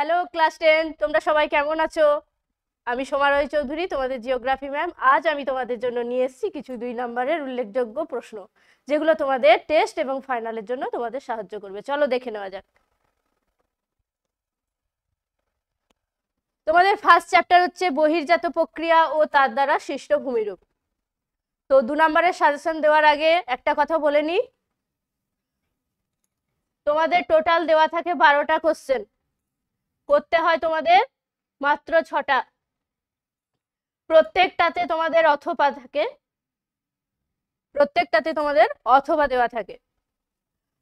Hello class 10, তোমরা সবাই কেমন আছো? আমি সোমা রয় চৌধুরী, তোমাদের জিওগ্রাফি ম্যাম। আজ আমি তোমাদের জন্য নিয়ে এসেছি কিছু 2 নম্বরের উল্লেখযোগ্য প্রশ্ন, যেগুলো তোমাদের টেস্ট এবং ফাইনালের জন্য তোমাদের সাহায্য করবে। চলো দেখে নেওয়া যাক। তোমাদের ফার্স্ট চ্যাপ্টার হচ্ছে বহির্জাত প্রক্রিয়া ও তার দ্বারা সৃষ্ট ভূমিরূপ। তো 2 নম্বরের সাজেশন দেওয়ার আগে একটা কথা বলে নিই। তোমাদের টোটাল দেওয়া থাকে 12টা কোশ্চেন, করতে হয় তোমাদের মাত্র 6টা। প্রত্যেকটাতে তোমাদের অথবা দেওয়া থাকে।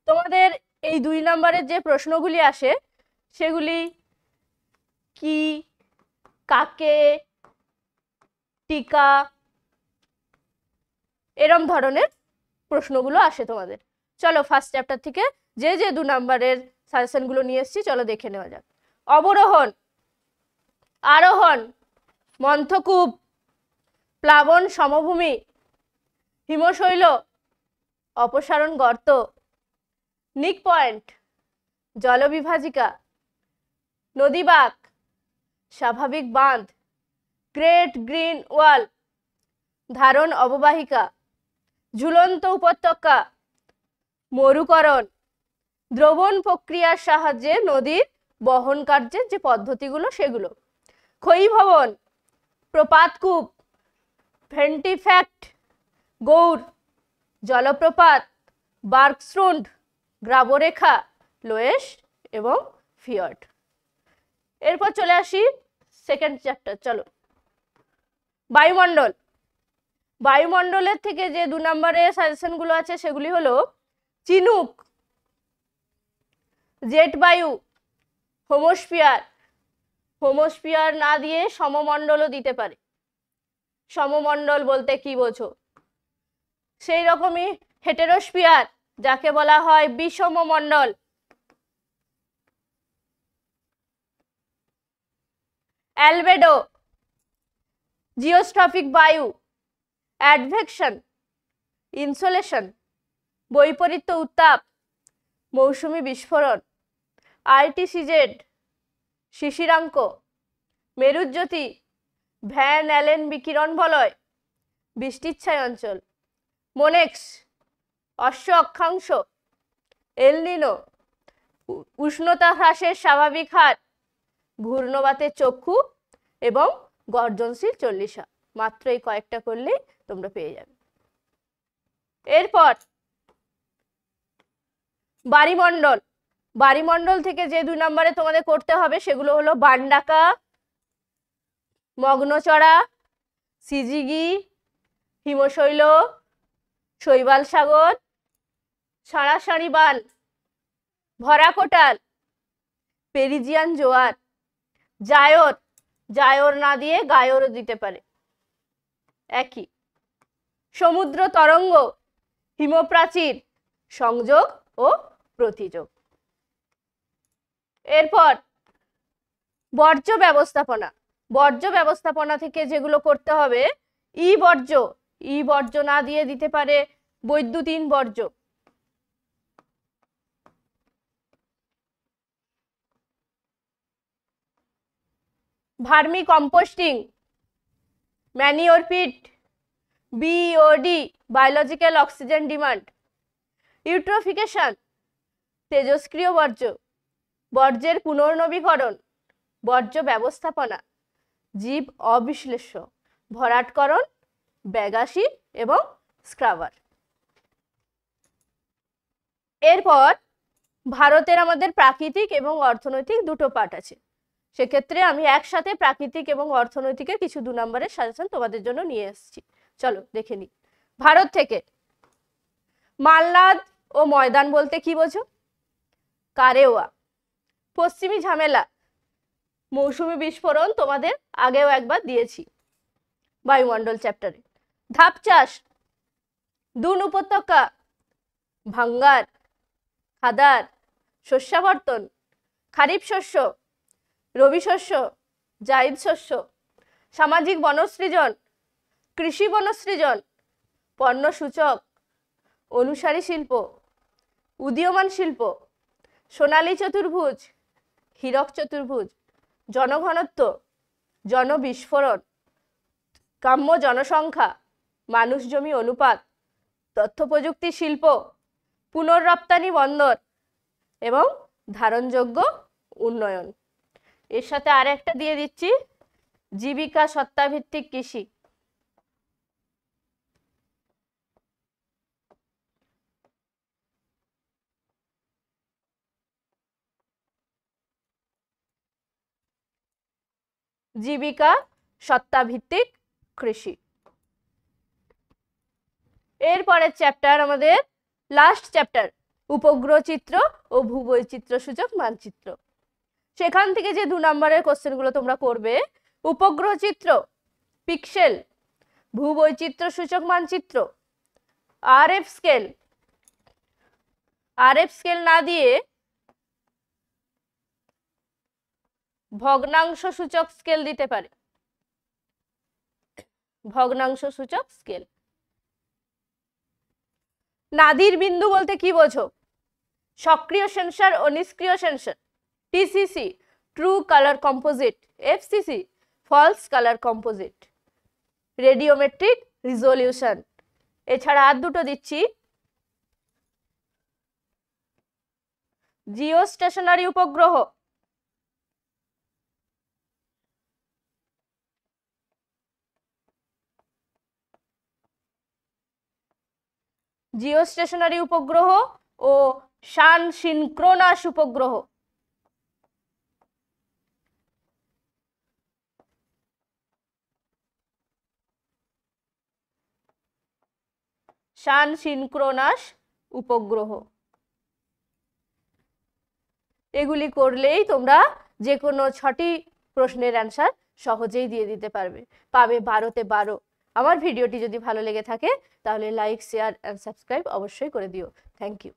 তোমাদের এই 2 নম্বরের যে প্রশ্নগুলি আসে সেগুলি কি, কাকে, টিকা, এরম ধরনের প্রশ্নগুলো আসে তোমাদের। চলো ফার্স্ট চ্যাপ্টার থেকে যে 2 নম্বরের সাজেশনগুলো নিয়ে এসেছি চলো দেখে নেওয়া যাক। অবরোহণ, আরোহণ, মন্থকূপ, প্লাবন সমভূমি, হিমশৈল, অপসারণ গর্ত, নিক পয়েন্ট, জলবিভাজিকা, নদীবাঁক, স্বাভাবিক বাঁধ, গ্রেট গ্রিন ওয়াল, ধারণ অববাহিকা, ঝুলন্ত উপত্যকা, মরুকরণ, দ্রবণ প্রক্রিয়ার সাহায্যে নদীর বহন কার্যের যে পদ্ধতিগুলো সেগুলো, ক্ষয়ীভবন, প্রপাতকূপ, ভেন্টিফ্যাক্ট, গৌর, জলপ্রপাত, বার্কস্ট্রুন্ড, গ্রাবরেখা, লোয়েস এবং ফিয়র্ড। এরপর চলে আসি সেকেন্ড চ্যাপ্টার। চলো বায়ুমণ্ডল। বায়ুমণ্ডলের থেকে যে 2 নম্বরের সাজেশনগুলো আছে সেগুলি হলো চিনুক, জেট বায়ু, হোমোস্ফিয়ার। হোমোস্ফিয়ার না দিয়ে সমমণ্ডলও দিতে পারে। সমমণ্ডল বলতে কি বোঝো? সেই রকমই হেটেরোস্ফিয়ার, যাকে বলা হয় বিষমমণ্ডল। অ্যালবেডো, জিওস্ট্রফিক বায়ু, অ্যাডভেকশন, ইনসোলেশন, বৈপরীত্য উত্তাপ, মৌসুমী বিস্ফোরণ, আরটিসিজেড, শিশিরাঙ্ক, মেরুজ্যোতি, ভ্যান অ্যালেন বিকিরণ বলয়, বৃষ্টিচ্ছায় অঞ্চল, মোনেক্স, অশ্ব অক্ষাংশ, এলনিনো, উষ্ণতা হ্রাসের স্বাভাবিক হার, ঘূর্ণবাতের চক্ষু এবং গর্জনশীল চল্লিশা। মাত্র এই কয়েকটা করলেই তোমরা পেয়ে যাবে। এরপর বারিমণ্ডল। বারিমণ্ডল থেকে যে 2 নম্বরে তোমাদের করতে হবে সেগুলো হলো বানডাকা, মগ্নচড়া, সিজিগি, হিমশৈল, শৈবাল সাগর, সারাসারি বান, ভরা কোটাল, পেরিজিয়ান জোয়ার, জায়র। জায়র না দিয়ে গায়রও দিতে পারে, একই। সমুদ্র তরঙ্গ, হিমপ্রাচীর, সংযোগ ও প্রতিযোগ। এরপর বর্জ্য ব্যবস্থাপনা। বর্জ্য ব্যবস্থাপনা থেকে যেগুলো করতে হবে, ই বর্জ্য। ই বর্জ্য না দিয়ে দিতে পারে বৈদ্যুতিন বর্জ্য, vermi composting, manure pit, BOD, biological oxygen demand, eutrophication, তেজস্ক্রিয় বর্জ্য, বর্জ্যের পুনর্নবীকরণ, বর্জ্য ব্যবস্থাপনা, জীব অবিশ্লেষ্য, ভরাটকরণ, ব্যাগাসি এবং স্ক্রাবার। এরপর ভারতের আমাদের প্রাকৃতিক এবং অর্থনৈতিক দুটো পার্ট আছে। সেক্ষেত্রে আমি একসাথে প্রাকৃতিক এবং অর্থনৈতিকের কিছু 2 নম্বরের সাজেশন তোমাদের জন্য নিয়ে এসেছি। চলো দেখে নিই। ভারত থেকে মালনাদ ও ময়দান বলতে কি বোঝো? কারেওয়া, পশ্চিমী ঝামেলা, মৌসুমী বিস্ফোরণ তোমাদের আগেও একবার দিয়েছি বায়ুমণ্ডল চ্যাপ্টারে। ধাপ চাষ, দুন উপত্যকা, ভাঙ্গার, খাদার, শস্যাবর্তন, খারিফ শস্য, রবি শস্য, জাইদ শস্য, সামাজিক বনসৃজন, কৃষি বনসৃজন, পণ্য সূচক, অনুসারী শিল্প, উদীয়মান শিল্প, সোনালী চতুর্ভুজ, হীরক চতুর্ভুজ, জনঘনত্ব, জনবিস্ফোরণ, কাম্য জনসংখ্যা, মানুষ জমি অনুপাত, তথ্য প্রযুক্তি শিল্প, পুনর্রপ্তানি বন্দর এবং ধারণযোগ্য উন্নয়ন। এর সাথে আর একটা দিয়ে দিচ্ছি, জীবিকা সত্তাভিত্তিক কৃষি। জীবিকা সত্তাভিত্তিক কৃষি। এরপরের চ্যাপ্টার আমাদের লাস্ট চ্যাপ্টার, উপগ্রহ চিত্র ও ভূবৈচিত্র্য সূচক মানচিত্র। সেখান থেকে যে 2 নম্বরের কোশ্চেনগুলো তোমরা করবে, উপগ্রহ চিত্র পিক্সেল, ভূবৈচিত্র্য সূচক মানচিত্র আরএফ স্কেল। আরএফ স্কেল না দিয়ে ভগ্নাংশ সূচক স্কেল দিতে পারে, ভগ্নাংশ সূচক স্কেল। নাদির বিন্দু বলতে কি বোঝো? সক্রিয় সেন্সর ও নিষ্ক্রিয় sensor. TCC true colour composite, FCC false colour composite. Radiometric resolution. এছাড়া আর দুটো দিচ্ছি, জিও স্টেশনারি উপগ্রহ, জিও স্টেশনারি উপগ্রহ ও সান সিনক্রোনাস উপগ্রহ। সান সিনক্রোনাস উপগ্রহ। এগুলি করলেই তোমরা যে কোনো 6টি প্রশ্নের অ্যান্সার সহজেই দিয়ে দিতে পারবে, পাবে 12তে 12। আমার ভিডিওটি যদি ভালো লেগে থাকে তাহলে লাইক, শেয়ার অ্যান্ড সাবস্ক্রাইব অবশ্যই করে দিও। Thank you.